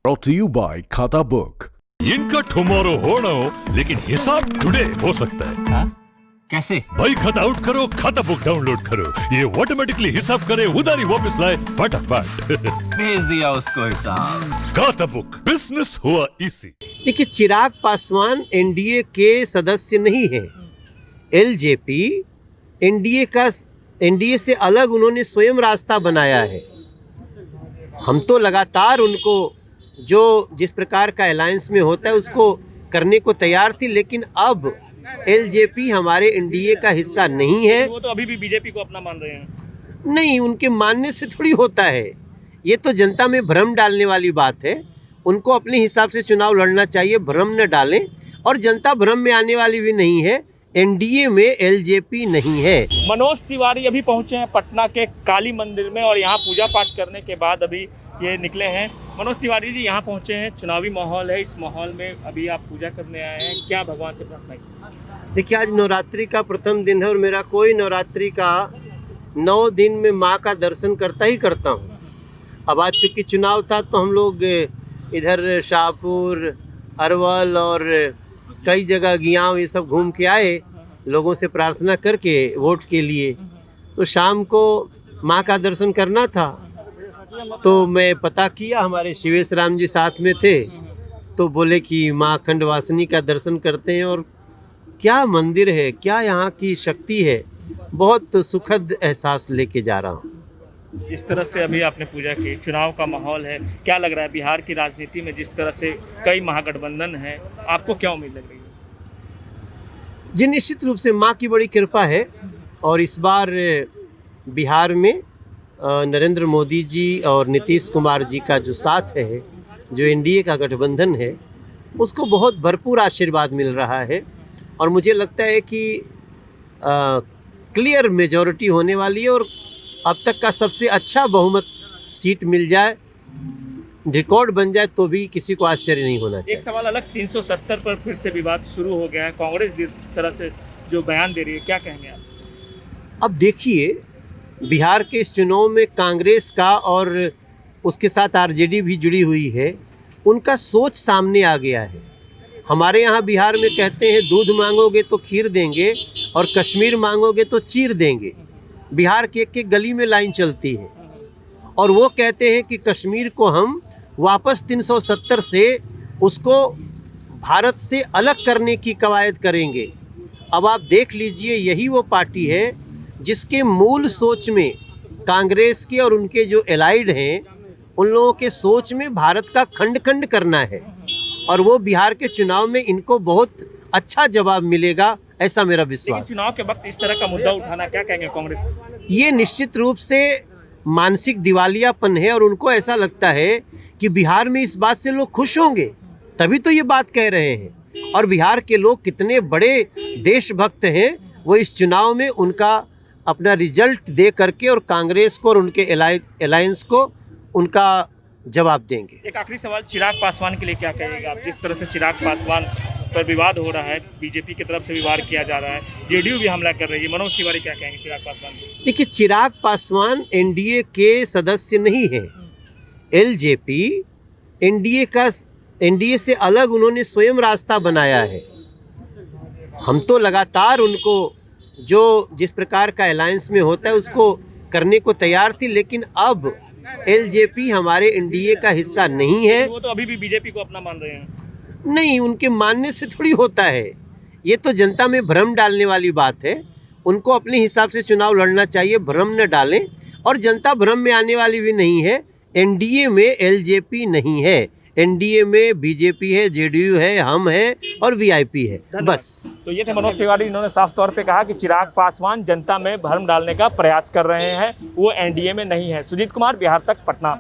Brought to you by खाता book. इनका tomorrow होना हो लेकिन हिसाब टुडे हो सकता है। हाँ? कैसे? भाई खाता आउट करो, खाता बुक डाउनलोड करो, ये ऑटोमेटिकली हिसाब करे, उधारी वापस लाए फटाफट। भेज दिया उसको हिसाब। खाता बुक, बिजनेस हुआ इजी। देखिए, चिराग पासवान एनडीए के सदस्य नहीं है। एलजेपी एनडीए से अलग उन्होंने स्वयं रास्ता बनाया है। हम तो लगातार उनको जो जिस प्रकार का अलायंस में होता है उसको करने को तैयार थी, लेकिन अब एलजेपी हमारे एनडीए का हिस्सा नहीं है। वो तो अभी भी बीजेपी को अपना मान रहे हैं। नहीं, उनके मानने से थोड़ी होता है। ये तो जनता में भ्रम डालने वाली बात है। उनको अपने हिसाब से चुनाव लड़ना चाहिए, भ्रम न डालें। और जनता भ्रम में आने वाली भी नहीं है। एनडीए में एलजेपी नहीं है। मनोज तिवारी अभी पहुंचे हैं पटना के काली मंदिर में और यहाँ पूजा पाठ करने के बाद अभी ये निकले हैं। मनोज तिवारी जी यहाँ पहुंचे हैं, चुनावी माहौल है, इस माहौल में अभी आप पूजा करने आए हैं, क्या भगवान से प्रार्थना की? देखिए, आज नवरात्रि का प्रथम दिन है और मेरा कोई नवरात्रि का 9 दिन में माँ का दर्शन करता ही करता हूँ। अब आज चूँकि चुनाव था तो हम लोग इधर शाहपुर, अरवल और कई जगह गियाँव ये सब घूम के आए, लोगों से प्रार्थना करके वोट के लिए। तो शाम को माँ का दर्शन करना था तो मैं पता किया, हमारे शिवेश राम जी साथ में थे, तो बोले कि माँ खंडवासिनी का दर्शन करते हैं। और क्या मंदिर है, क्या यहाँ की शक्ति है, बहुत सुखद एहसास लेके जा रहा हूँ। जिस तरह से अभी आपने पूजा की, चुनाव का माहौल है, क्या लग रहा है बिहार की राजनीति में जिस तरह से कई महागठबंधन है, आपको क्या उम्मीद लग रही है? जी, निश्चित रूप से माँ की बड़ी कृपा है और इस बार बिहार में नरेंद्र मोदी जी और नीतीश कुमार जी का जो साथ है, जो एनडीए का गठबंधन है, उसको बहुत भरपूर आशीर्वाद मिल रहा है। और मुझे लगता है कि क्लियर मेजॉरिटी होने वाली है और अब तक का सबसे अच्छा बहुमत सीट मिल जाए, रिकॉर्ड बन जाए तो भी किसी को आश्चर्य नहीं होना चाहिए। एक सवाल अलग, 370 पर फिर से विवाद शुरू हो गया है। कांग्रेस जिस तरह से जो बयान दे रही है, क्या कहेंगे आप? अब देखिए, बिहार के इस चुनाव में कांग्रेस का और उसके साथ आरजेडी भी जुड़ी हुई है, उनका सोच सामने आ गया है। हमारे यहाँ बिहार में कहते हैं दूध मांगोगे तो खीर देंगे और कश्मीर मांगोगे तो चीर देंगे। बिहार के एक गली में लाइन चलती है और वो कहते हैं कि कश्मीर को हम वापस 370 से उसको भारत से अलग करने की कवायद करेंगे। अब आप देख लीजिए, यही वो पार्टी है जिसके मूल सोच में कांग्रेस के और उनके जो एलाइड हैं उन लोगों के सोच में भारत का खंड खंड करना है। और वो बिहार के चुनाव में इनको बहुत अच्छा जवाब मिलेगा, ऐसा मेरा विश्वास। चुनाव के वक्त इस तरह का मुद्दा उठाना, क्या कहेंगे कांग्रेस? ये निश्चित रूप से मानसिक दिवालियापन है और उनको ऐसा लगता है कि बिहार में इस बात से लोग खुश होंगे, तभी तो ये बात कह रहे हैं। और बिहार के लोग कितने बड़े देशभक्त हैं, वो इस चुनाव में उनका अपना रिजल्ट दे करके और कांग्रेस को और उनके अलायंस को उनका जवाब देंगे। एक आखिरी सवाल, चिराग पासवान के लिए क्या कहेगा आप? जिस तरह से चिराग पासवान पर विवाद हो रहा है, बीजेपी की तरफ से विवाद किया जा रहा है, जेडीयू भी हमला कर रही है, मनोज तिवारी क्या कहेंगे चिराग पासवान को? देखिए, चिराग पासवान एनडीए के सदस्य नहीं है। एलजेपी एनडीए से अलग उन्होंने स्वयं रास्ता बनाया है। हम तो लगातार उनको जो जिस प्रकार का अलायंस में होता है उसको करने को तैयार थी, लेकिन अब एलजेपी हमारे एनडीए का हिस्सा नहीं है। वो तो अभी भी बीजेपी को अपना मान रहे हैं। नहीं, उनके मानने से थोड़ी होता है। ये तो जनता में भ्रम डालने वाली बात है। उनको अपने हिसाब से चुनाव लड़ना चाहिए, भ्रम न डालें। और जनता भ्रम में आने वाली भी नहीं है। एनडीए में एलजेपी नहीं है, एनडीए में बीजेपी है, जेडीयू है, हम हैं और वीआईपी है, बस। तो ये थे मनोज तिवारी, इन्होंने साफ तौर पे कहा कि चिराग पासवान जनता में भ्रम डालने का प्रयास कर रहे हैं, वो एनडीए में नहीं है। सुजीत कुमार, बिहार तक, पटना।